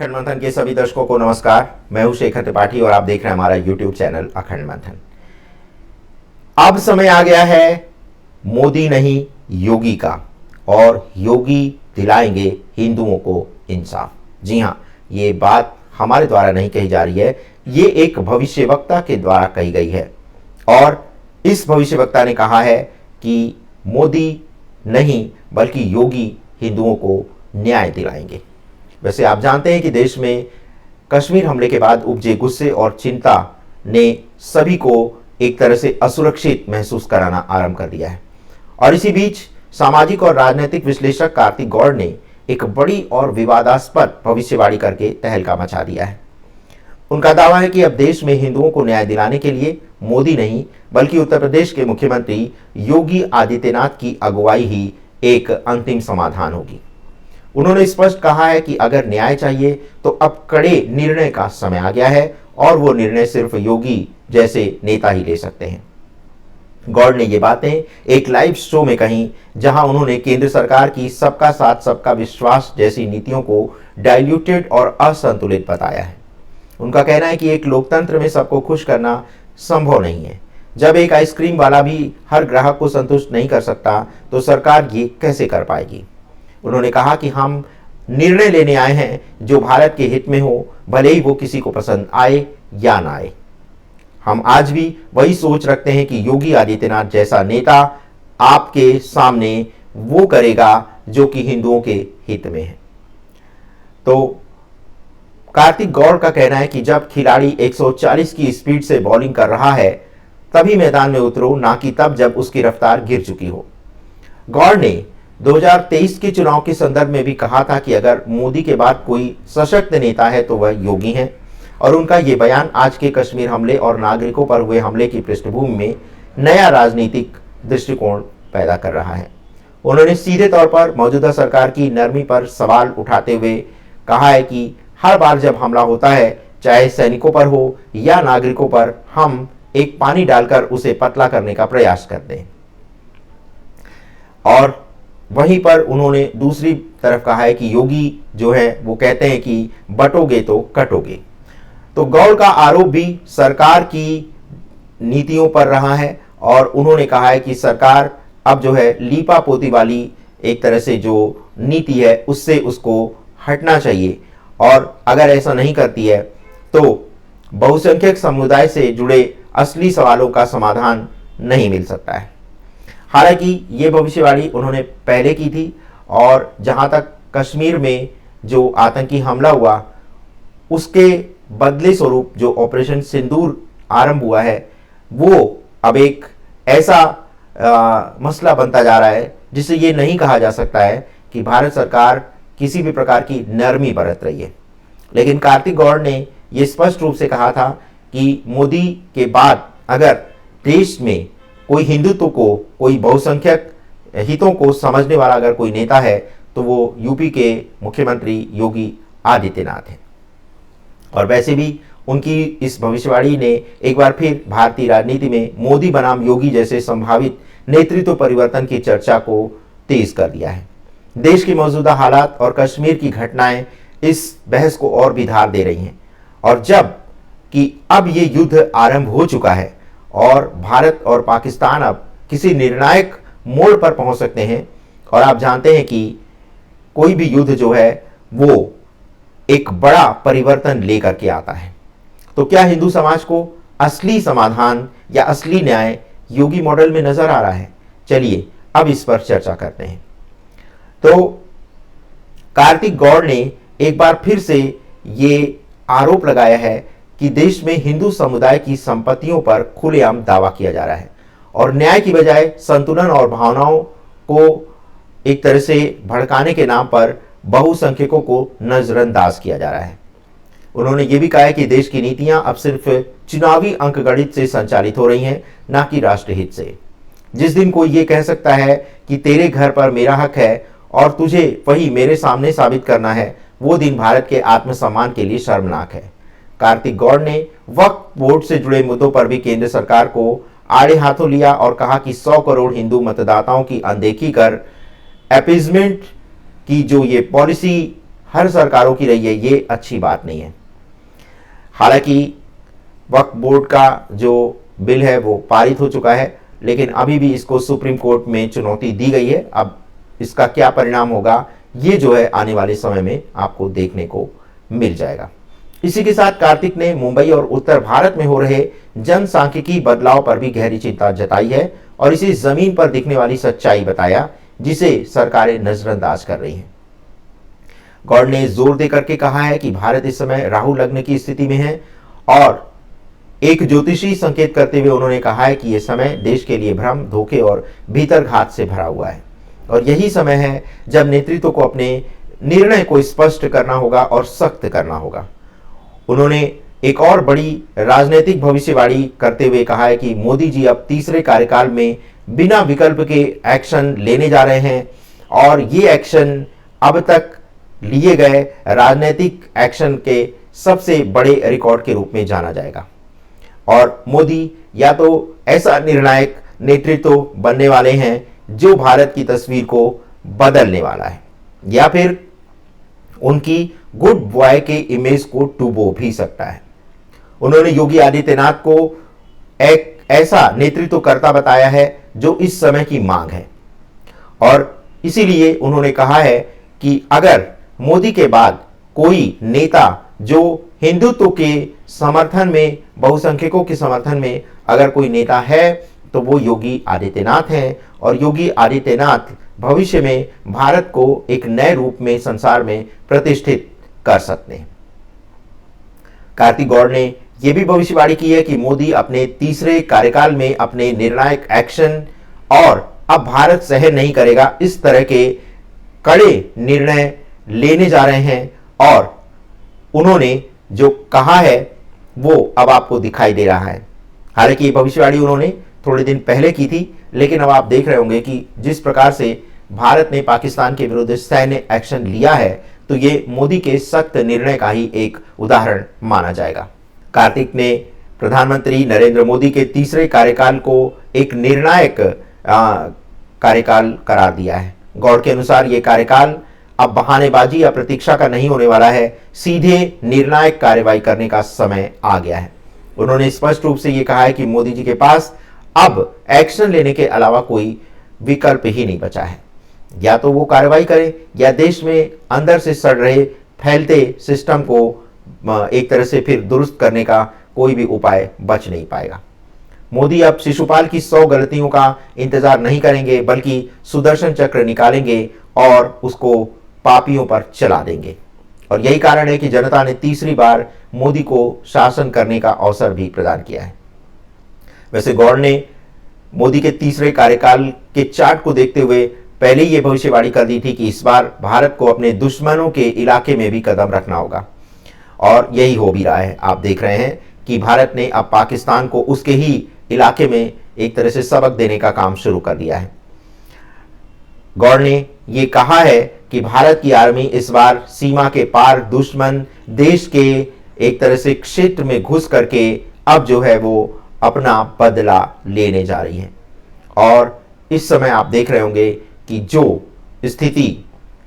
अखंड मंथन के सभी दर्शकों को नमस्कार। मैं हूं शेखर त्रिपाठी और आप देख रहे हैं हमारा यूट्यूब चैनल अखंड मंथन। अब समय आ गया है मोदी नहीं योगी का, और योगी दिलाएंगे हिंदुओं को इंसाफ। जी हां, ये बात हमारे द्वारा नहीं कही जा रही है, ये एक भविष्यवक्ता के द्वारा कही गई है। और इस भविष्यवक्ता ने कहा है कि मोदी नहीं बल्कि योगी हिंदुओं को न्याय दिलाएंगे। वैसे आप जानते हैं कि देश में कश्मीर हमले के बाद उपजे गुस्से और चिंता ने सभी को एक तरह से असुरक्षित महसूस कराना आरंभ कर दिया है। और इसी बीच सामाजिक और राजनीतिक विश्लेषक कार्तिक गौड़ ने एक बड़ी और विवादास्पद भविष्यवाणी करके तहलका मचा दिया है। उनका दावा है कि अब देश में हिंदुओं को न्याय दिलाने के लिए मोदी नहीं बल्कि उत्तर प्रदेश के मुख्यमंत्री योगी आदित्यनाथ की अगुवाई ही एक अंतिम समाधान होगी। उन्होंने स्पष्ट कहा है कि अगर न्याय चाहिए तो अब कड़े निर्णय का समय आ गया है, और वो निर्णय सिर्फ योगी जैसे नेता ही ले सकते हैं। गौड़ ने ये बातें एक लाइव शो में कही, जहां उन्होंने केंद्र सरकार की सबका साथ सबका विश्वास जैसी नीतियों को डाइल्यूटेड और असंतुलित बताया है। उनका कहना है कि एक लोकतंत्र में सबको खुश करना संभव नहीं है। जब एक आइसक्रीम वाला भी हर ग्राहक को संतुष्ट नहीं कर सकता तो सरकार ये कैसे कर पाएगी। उन्होंने कहा कि हम निर्णय लेने आए हैं जो भारत के हित में हो, भले ही वो किसी को पसंद आए या ना आए। हम आज भी वही सोच रखते हैं कि योगी आदित्यनाथ जैसा नेता आपके सामने वो करेगा जो कि हिंदुओं के हित में है। तो कार्तिक गौड़ का कहना है कि जब खिलाड़ी 140 की स्पीड से बॉलिंग कर रहा है तभी मैदान में उतरो, ना कि तब जब उसकी रफ्तार गिर चुकी हो। गौड़ ने 2023 के चुनाव के संदर्भ में भी कहा था कि अगर मोदी के बाद कोई सशक्त नेता है तो वह योगी हैं, और उनका ये बयान आज के कश्मीर हमले और नागरिकों पर हुए हमले की पृष्ठभूमि में नया राजनीतिक दृष्टिकोण पैदा कर रहा है। उन्होंने सीधे तौर पर मौजूदा सरकार की नरमी पर सवाल उठाते हुए कहा है कि हर बार जब हमला होता है, चाहे सैनिकों पर हो या नागरिकों पर, हम एक पानी डालकर उसे पतला करने का प्रयास करते हैं। और वहीं पर उन्होंने दूसरी तरफ कहा है कि योगी जो है वो कहते हैं कि बटोगे तो कटोगे। तो गौड़ का आरोप भी सरकार की नीतियों पर रहा है, और उन्होंने कहा है कि सरकार अब जो है लीपा पोती वाली एक तरह से जो नीति है उससे उसको हटना चाहिए, और अगर ऐसा नहीं करती है तो बहुसंख्यक समुदाय से जुड़े असली सवालों का समाधान नहीं मिल सकता है। हालांकि ये भविष्यवाणी उन्होंने पहले की थी, और जहां तक कश्मीर में जो आतंकी हमला हुआ उसके बदले स्वरूप जो ऑपरेशन सिंदूर आरंभ हुआ है वो अब एक ऐसा मसला बनता जा रहा है जिसे ये नहीं कहा जा सकता है कि भारत सरकार किसी भी प्रकार की नरमी बरत रही है। लेकिन कार्तिक गौड़ ने ये स्पष्ट रूप से कहा था कि मोदी के बाद अगर देश में कोई हिंदुत्व को, कोई बहुसंख्यक हितों को समझने वाला अगर कोई नेता है तो वो यूपी के मुख्यमंत्री योगी आदित्यनाथ हैं। और वैसे भी उनकी इस भविष्यवाणी ने एक बार फिर भारतीय राजनीति में मोदी बनाम योगी जैसे संभावित नेतृत्व परिवर्तन की चर्चा को तेज कर दिया है। देश की मौजूदा हालात और कश्मीर की घटनाएं इस बहस को और भी धार दे रही हैं, और जब कि अब ये युद्ध आरंभ हो चुका है और भारत और पाकिस्तान अब किसी निर्णायक मोड़ पर पहुंच सकते हैं, और आप जानते हैं कि कोई भी युद्ध जो है वो एक बड़ा परिवर्तन लेकर के आता है। तो क्या हिंदू समाज को असली समाधान या असली न्याय योगी मॉडल में नजर आ रहा है? चलिए अब इस पर चर्चा करते हैं। तो कार्तिक गौड़ ने एक बार फिर से ये आरोप लगाया है कि देश में हिंदू समुदाय की संपत्तियों पर खुलेआम दावा किया जा रहा है, और न्याय की बजाय संतुलन और भावनाओं को एक तरह से भड़काने के नाम पर बहुसंख्यकों को नजरअंदाज किया जा रहा है। उन्होंने ये भी कहा है कि देश की नीतियां अब सिर्फ चुनावी अंकगणित से संचालित हो रही हैं, ना कि राष्ट्रहित से। जिस दिन कोई ये कह सकता है कि तेरे घर पर मेरा हक है और तुझे वही मेरे सामने साबित करना है, वो दिन भारत के आत्मसम्मान के लिए शर्मनाक है। कार्तिक गौड़ ने वक्फ बोर्ड से जुड़े मुद्दों पर भी केंद्र सरकार को आड़े हाथों लिया और कहा कि 100 करोड़ हिंदू मतदाताओं की अनदेखी कर अपीजमेंट की जो ये पॉलिसी हर सरकारों की रही है, ये अच्छी बात नहीं है। हालांकि वक्फ बोर्ड का जो बिल है वो पारित हो चुका है, लेकिन अभी भी इसको सुप्रीम कोर्ट में चुनौती दी गई है। अब इसका क्या परिणाम होगा, ये जो है आने वाले समय में आपको देखने को मिल जाएगा। इसी के साथ कार्तिक ने मुंबई और उत्तर भारत में हो रहे जनसांख्यिकी बदलाव पर भी गहरी चिंता जताई है और इसे जमीन पर दिखने वाली सच्चाई बताया, जिसे सरकारें नजरअंदाज कर रही हैं। गौड़ ने जोर देकर के कहा है कि भारत इस समय राहु लग्न की स्थिति में है और एक ज्योतिषी संकेत करते हुए उन्होंने कहा है कि यह समय देश के लिए भ्रम, धोखे और भीतरघात से भरा हुआ है और यही समय है जब नेतृत्व को अपने निर्णय को स्पष्ट करना होगा और सख्त करना होगा। उन्होंने एक और बड़ी राजनीतिक भविष्यवाणी करते हुए कहा है कि मोदी जी अब तीसरे कार्यकाल में बिना विकल्प के एक्शन लेने जा रहे हैं और ये एक्शन अब तक लिए गए राजनीतिक एक्शन के सबसे बड़े रिकॉर्ड के रूप में जाना जाएगा और मोदी या तो ऐसा निर्णायक नेतृत्व बनने वाले हैं जो भारत की तस्वीर को बदलने वाला है या फिर उनकी गुड बॉय के इमेज को डुबो भी सकता है। उन्होंने योगी आदित्यनाथ को एक ऐसा नेतृत्वकर्ता बताया है जो इस समय की मांग है और इसीलिए उन्होंने कहा है कि अगर मोदी के बाद कोई नेता जो हिंदुत्व के समर्थन में, बहुसंख्यकों के समर्थन में अगर कोई नेता है तो वो योगी आदित्यनाथ हैं और योगी आदित्यनाथ भविष्य में भारत को एक नए रूप में संसार में प्रतिष्ठित कर सकते हैं। कार्तिक गौड़ ने यह भी भविष्यवाणी की है कि मोदी अपने तीसरे कार्यकाल में अपने निर्णायक एक्शन और अब भारत सहन नहीं करेगा इस तरह के कड़े निर्णय लेने जा रहे हैं और उन्होंने जो कहा है वो अब आपको दिखाई दे रहा है। हालांकि ये भविष्यवाणी उन्होंने थोड़े दिन पहले की थी, लेकिन अब आप देख रहे होंगे कि जिस प्रकार से भारत ने पाकिस्तान के विरुद्ध सैन्य एक्शन लिया है तो ये मोदी के सख्त निर्णय का ही एक उदाहरण माना जाएगा। कार्तिक ने प्रधानमंत्री नरेंद्र मोदी के तीसरे कार्यकाल को एक निर्णायक कार्यकाल करार दिया है। गौड़ के अनुसार ये कार्यकाल अब बहानेबाजी या प्रतीक्षा का नहीं होने वाला है, सीधे निर्णायक कार्रवाई करने का समय आ गया है। उन्होंने स्पष्ट रूप से ये कहा है कि मोदी जी के पास अब एक्शन लेने के अलावा कोई विकल्प ही नहीं बचा है, या तो वो कार्रवाई करे या देश में अंदर से सड़ रहे फैलते सिस्टम को एक तरह से फिर दुरुस्त करने का कोई भी उपाय बच नहीं पाएगा। मोदी अब शिशुपाल की 100 गलतियों का इंतजार नहीं करेंगे, बल्कि सुदर्शन चक्र निकालेंगे और उसको पापियों पर चला देंगे और यही कारण है कि जनता ने तीसरी बार मोदी को शासन करने का अवसर भी प्रदान किया है। वैसे गौड़ ने मोदी के तीसरे कार्यकाल के चार्ट को देखते हुए पहले ही यह भविष्यवाणी कर दी थी कि इस बार भारत को अपने दुश्मनों के इलाके में भी कदम रखना होगा और यही हो भी रहा है। आप देख रहे हैं कि भारत ने अब पाकिस्तान को उसके ही इलाके में एक तरह से सबक देने का काम शुरू कर दिया है। गौड़ ने ये कहा है कि भारत की आर्मी इस बार सीमा के पार दुश्मन देश के एक तरह से क्षेत्र में घुस करके अब जो है वो अपना बदला लेने जा रही है और इस समय आप देख रहे होंगे कि जो स्थिति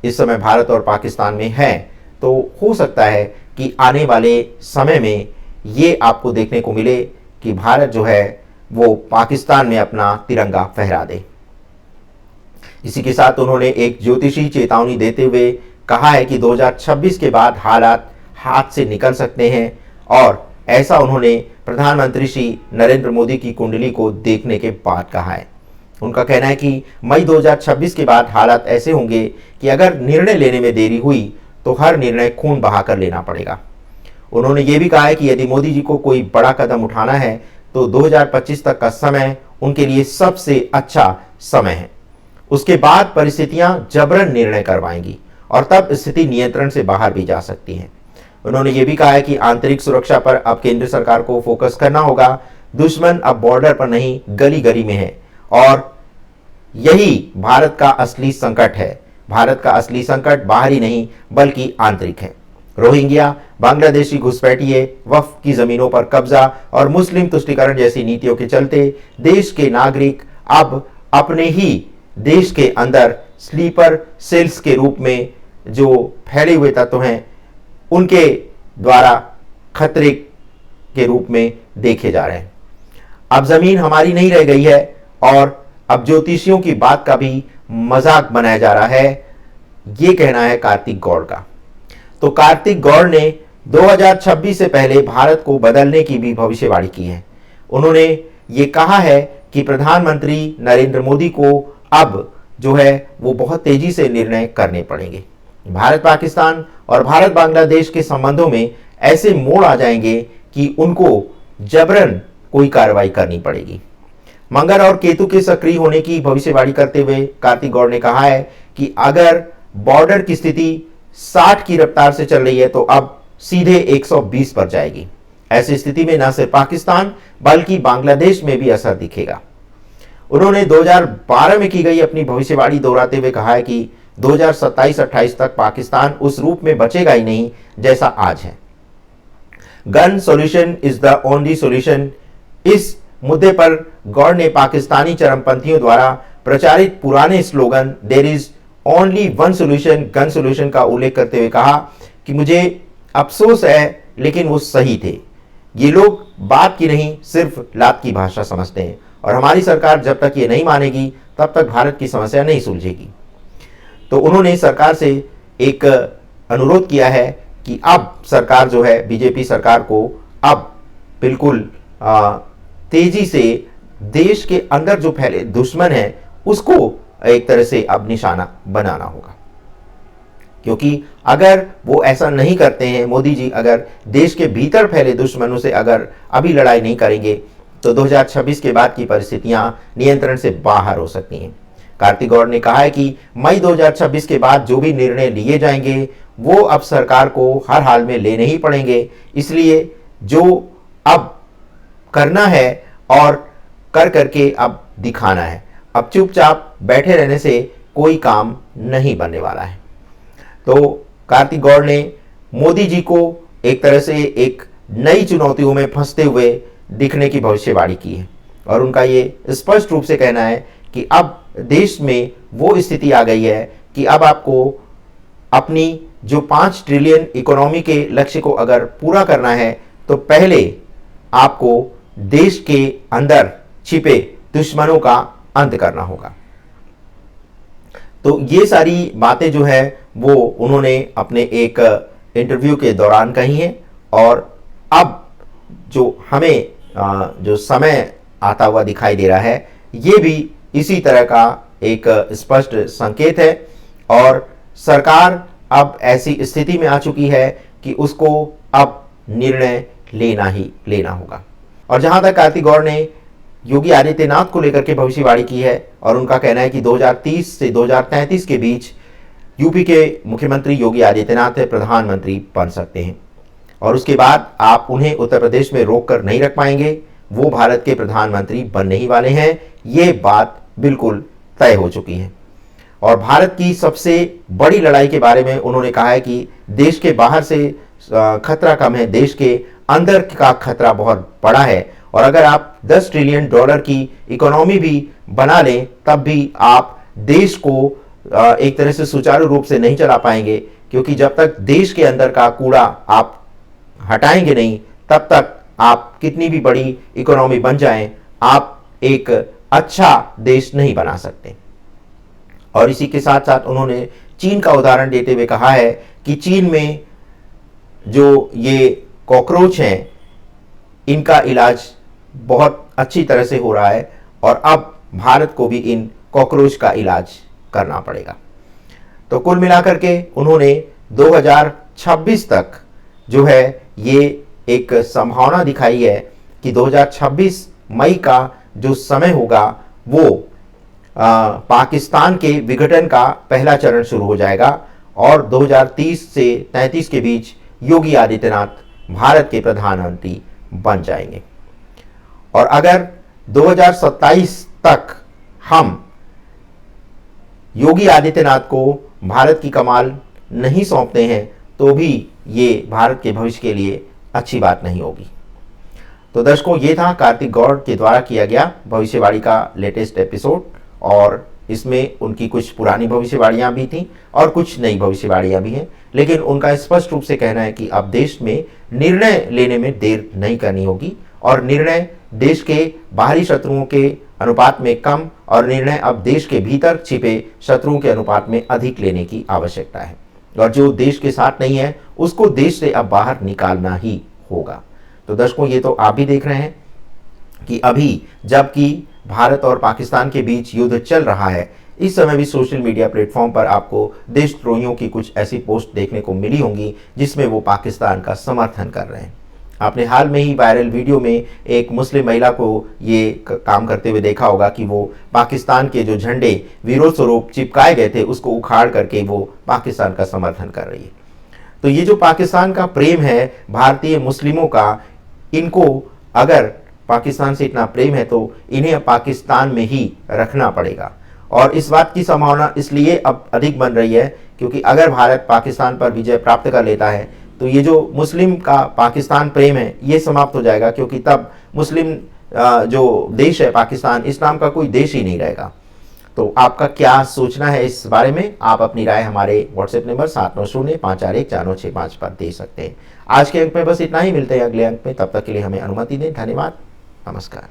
इस समय भारत और पाकिस्तान में है तो हो सकता है कि आने वाले समय में ये आपको देखने को मिले कि भारत जो है वो पाकिस्तान में अपना तिरंगा फहरा दे। इसी के साथ उन्होंने एक ज्योतिषी चेतावनी देते हुए कहा है कि 2026 के बाद हालात हाथ से निकल सकते हैं और ऐसा उन्होंने प्रधानमंत्री श्री नरेंद्र मोदी की कुंडली को देखने के बाद कहा है। उनका कहना है कि मई 2026 के बाद हालात ऐसे होंगे कि अगर निर्णय लेने में देरी हुई तो हर निर्णय खून बहाकर लेना पड़ेगा। उन्होंने ये भी कहा है कि यदि मोदी जी को कोई बड़ा कदम उठाना है तो 2025 तक का समय उनके लिए सबसे अच्छा समय है। उसके बाद परिस्थितियां जबरन निर्णय करवाएंगी और तब स्थिति नियंत्रण से बाहर भी जा सकती है। उन्होंने ये भी कहा है कि आंतरिक सुरक्षा पर अब केंद्र सरकार को फोकस करना होगा। दुश्मन अब बॉर्डर पर नहीं गली गली में है और यही भारत का असली संकट है। भारत का असली संकट बाहरी नहीं बल्कि आंतरिक है। रोहिंग्या, बांग्लादेशी घुसपैठिए, वक्फ की जमीनों पर कब्जा और मुस्लिम तुष्टीकरण जैसी नीतियों के चलते देश के नागरिक अब अपने ही देश के अंदर स्लीपर सेल्स के रूप में जो फैले हुए तत्व हैं उनके द्वारा खतरे के रूप में देखे जा रहे हैं। अब जमीन हमारी नहीं रह गई है और अब ज्योतिषियों की बात का भी मजाक बनाया जा रहा है, ये कहना है कार्तिक गौड़ का। तो कार्तिक गौड़ ने 2026 से पहले भारत को बदलने की भी भविष्यवाणी की है। उन्होंने ये कहा है कि प्रधानमंत्री नरेंद्र मोदी को अब जो है वो बहुत तेजी से निर्णय करने पड़ेंगे। भारत पाकिस्तान और भारत बांग्लादेश के संबंधों में ऐसे मोड़ आ जाएंगे कि उनको जबरन कोई कार्रवाई करनी पड़ेगी। मंगल और केतु के सक्रिय होने की भविष्यवाणी करते हुए कार्तिक गौड़ ने कहा है कि अगर बॉर्डर की स्थिति 60 की रफ्तार से चल रही है तो अब सीधे 120 पर जाएगी। ऐसी स्थिति में न सिर्फ पाकिस्तान बल्कि बांग्लादेश में भी असर दिखेगा। उन्होंने 2012 में की गई अपनी भविष्यवाणी दोहराते हुए कहा है कि 2027-28 तक पाकिस्तान उस रूप में बचेगा ही नहीं जैसा आज है। Gun solution is the only solution, इस मुद्दे पर गौड़ ने पाकिस्तानी चरमपंथियों द्वारा प्रचारित पुराने slogan there is only one solution gun solution का उल्लेख करते हुए कहा कि मुझे अफसोस है लेकिन वो सही थे। ये लोग बात की नहीं सिर्फ लात की भाषा समझते हैं और हमारी सरकार जब तक ये नहीं मानेगी तब तक भारत की समस्या नहीं सुलझेगी। तो उन्होंने सरकार से एक अनुरोध किया है कि अब सरकार जो है बीजेपी सरकार को अब बिल्कुल तेजी से देश के अंदर जो फैले दुश्मन है उसको एक तरह से अब निशाना बनाना होगा, क्योंकि अगर वो ऐसा नहीं करते हैं, मोदी जी अगर देश के भीतर फैले दुश्मनों से अगर अभी लड़ाई नहीं करेंगे तो 2026 के बाद की परिस्थितियां नियंत्रण से बाहर हो सकती हैं। कार्तिक गौड़ ने कहा है कि मई 2026 के बाद जो भी निर्णय लिए जाएंगे वो अब सरकार को हर हाल में लेने ही पड़ेंगे, इसलिए जो अब करना है और कर करके अब दिखाना है। अब चुपचाप बैठे रहने से कोई काम नहीं बनने वाला है। तो कार्तिक गौड़ ने मोदी जी को एक तरह से एक नई चुनौतियों में फंसते हुए दिखने की भविष्यवाणी की है और उनका ये स्पष्ट रूप से कहना है कि अब देश में वो स्थिति आ गई है कि अब आपको अपनी जो 5 ट्रिलियन इकोनॉमी के लक्ष्य को अगर पूरा करना है तो पहले आपको देश के अंदर छिपे दुश्मनों का अंत करना होगा। तो ये सारी बातें जो है वो उन्होंने अपने एक इंटरव्यू के दौरान कही हैं और अब जो हमें जो समय आता हुआ दिखाई दे रहा है ये भी इसी तरह का एक स्पष्ट संकेत है और सरकार अब ऐसी स्थिति में आ चुकी है कि उसको अब निर्णय लेना ही लेना होगा। और जहां तक कार्तिक गौड़ ने योगी आदित्यनाथ को लेकर के भविष्यवाणी की है और उनका कहना है कि 2030 से 2033 के बीच यूपी के मुख्यमंत्री योगी आदित्यनाथ प्रधानमंत्री बन सकते हैं और उसके बाद आप उन्हें उत्तर प्रदेश में रोक कर नहीं रख पाएंगे, वो भारत के प्रधानमंत्री बनने ही वाले हैं। ये बात बिल्कुल तय हो चुकी है। और भारत की सबसे बड़ी लड़ाई के बारे में उन्होंने कहा है कि देश के बाहर से खतरा कम है, देश के अंदर का खतरा बहुत बड़ा है और अगर आप 10 ट्रिलियन डॉलर की इकोनॉमी भी बना लें तब भी आप देश को एक तरह से सुचारू रूप से नहीं चला पाएंगे, क्योंकि जब तक देश के अंदर का कूड़ा आप हटाएंगे नहीं तब तक आप कितनी भी बड़ी इकोनॉमी बन जाएं आप एक अच्छा देश नहीं बना सकते। और इसी के साथ साथ उन्होंने चीन का उदाहरण देते हुए कहा है कि चीन में जो ये कॉकरोच हैं इनका इलाज बहुत अच्छी तरह से हो रहा है और अब भारत को भी इन कॉकरोच का इलाज करना पड़ेगा। तो कुल मिलाकर के उन्होंने 2026 तक जो है ये एक संभावना दिखाई है कि 2026 मई का जो समय होगा वो पाकिस्तान के विघटन का पहला चरण शुरू हो जाएगा और 2030 से 33 के बीच योगी आदित्यनाथ भारत के प्रधानमंत्री बन जाएंगे। और अगर 2027 तक हम योगी आदित्यनाथ को भारत की कमाल नहीं सौंपते हैं तो भी ये भारत के भविष्य के लिए अच्छी बात नहीं होगी। तो दर्शकों, ये था कार्तिक गौड़ के द्वारा किया गया भविष्यवाणी का लेटेस्ट एपिसोड और इसमें उनकी कुछ पुरानी भविष्यवाणियां भी थी और कुछ नई भविष्यवाणियां भी हैं, लेकिन उनका स्पष्ट रूप से कहना है कि अब देश में निर्णय लेने में देर नहीं करनी होगी और निर्णय देश के बाहरी शत्रुओं के अनुपात में कम और निर्णय अब देश के भीतर छिपे शत्रुओं के अनुपात में अधिक लेने की आवश्यकता है, और जो देश के साथ नहीं है उसको देश से अब बाहर निकालना ही होगा। तो दर्शकों, ये तो आप भी देख रहे हैं कि अभी जबकि भारत और पाकिस्तान के बीच युद्ध चल रहा है, इस समय भी सोशल मीडिया प्लेटफॉर्म पर आपको देशद्रोहियों की कुछ ऐसी पोस्ट देखने को मिली होंगी जिसमें वो पाकिस्तान का समर्थन कर रहे हैं। आपने हाल में ही वायरल वीडियो में एक मुस्लिम महिला को ये काम करते हुए देखा होगा कि वो पाकिस्तान के जो झंडे विरोध स्वरूप चिपकाए गए थे उसको उखाड़ करके वो पाकिस्तान का समर्थन कर रही है। तो ये जो पाकिस्तान का प्रेम है भारतीय मुस्लिमों का, इनको अगर पाकिस्तान से इतना प्रेम है तो इन्हें पाकिस्तान में ही रखना पड़ेगा। और इस बात की संभावना इसलिए अब अधिक बन रही है क्योंकि अगर भारत पाकिस्तान पर विजय प्राप्त कर लेता है तो ये जो मुस्लिम का पाकिस्तान प्रेम है ये समाप्त हो जाएगा, क्योंकि तब मुस्लिम जो देश है पाकिस्तान, इस नाम का कोई देश ही नहीं रहेगा। तो आपका क्या सोचना है इस बारे में? आप अपनी राय हमारे व्हाट्सएप नंबर 7905414965 पर दे सकते हैं। आज के अंक में बस इतना ही, मिलते हैं अगले अंक में, तब तक के लिए हमें अनुमति दें। धन्यवाद, नमस्कार।